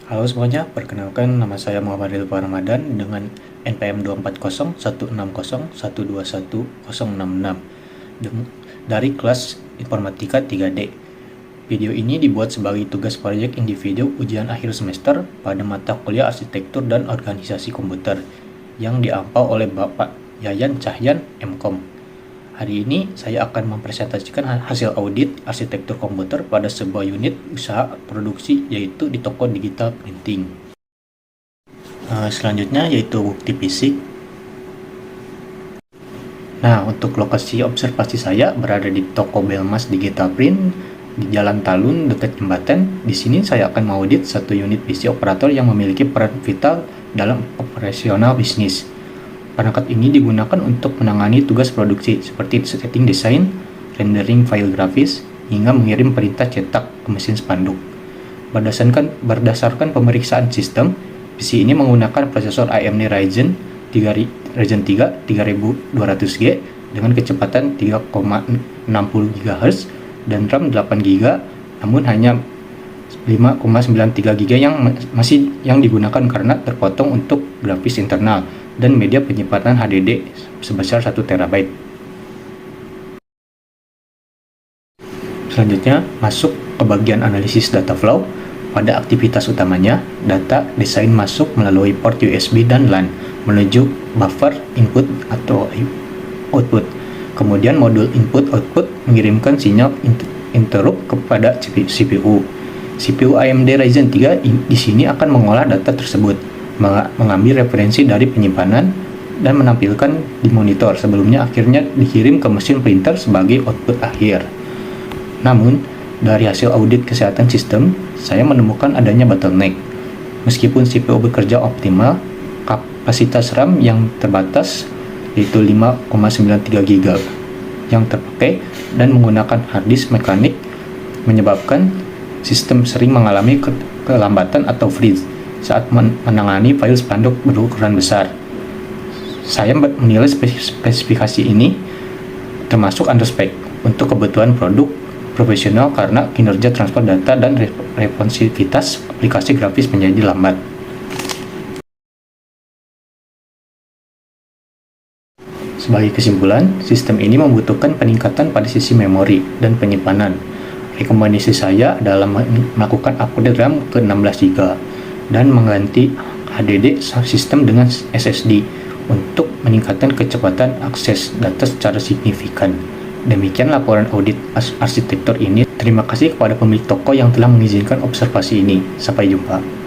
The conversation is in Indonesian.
Halo semuanya, perkenalkan nama saya Muhammad Ridwan Ramadan dengan NPM 2401416121066 dari kelas Informatika 3D. Video ini dibuat sebagai tugas proyek individu ujian akhir semester pada mata kuliah Arsitektur dan Organisasi Komputer yang diampau oleh Bapak Yayan Cahyan, MKOM. Hari ini saya akan mempresentasikan hasil audit arsitektur komputer pada sebuah unit usaha produksi, yaitu di toko digital printing. Selanjutnya yaitu bukti fisik. Nah, untuk lokasi observasi saya berada di toko Belmas Digital Print di Jalan Talun dekat Jembatan. Di sini saya akan mengaudit satu unit PC operator yang memiliki peran vital dalam operasional bisnis. Perangkat ini digunakan untuk menangani tugas produksi seperti setting desain, rendering file grafis, hingga mengirim perintah cetak ke mesin spanduk. Berdasarkan pemeriksaan sistem, PC ini menggunakan prosesor AMD Ryzen 3 3200G dengan kecepatan 3,60 GHz dan RAM 8 GB, namun hanya 5,93 GB yang digunakan karena terpotong untuk grafis internal dan media penyimpanan HDD sebesar 1 TB. Selanjutnya, masuk ke bagian analisis data flow. Pada aktivitas utamanya, data desain masuk melalui port USB dan LAN menuju buffer input atau output. Kemudian modul input-output mengirimkan sinyal interrupt kepada CPU. CPU AMD Ryzen 3 di sini akan mengolah data tersebut, mengambil referensi dari penyimpanan dan menampilkan di monitor, sebelumnya akhirnya dikirim ke mesin printer sebagai output akhir. Namun, dari hasil audit kesehatan sistem, saya menemukan adanya bottleneck. Meskipun CPU bekerja optimal, kapasitas RAM yang terbatas yaitu 5,93 GB yang terpakai dan menggunakan harddisk mekanik menyebabkan sistem sering mengalami kelambatan atau freeze saat menangani file spanduk berukuran besar. Saya menilai spesifikasi ini termasuk underspec untuk kebutuhan produk profesional karena kinerja transfer data dan responsivitas aplikasi grafis menjadi lambat. Sebagai kesimpulan, sistem ini membutuhkan peningkatan pada sisi memori dan penyimpanan. Rekomendasi saya adalah melakukan upgrade RAM ke 16 GB dan mengganti HDD sistem dengan SSD untuk meningkatkan kecepatan akses data secara signifikan. Demikian laporan audit arsitektur ini. Terima kasih kepada pemilik toko yang telah mengizinkan observasi ini. Sampai jumpa.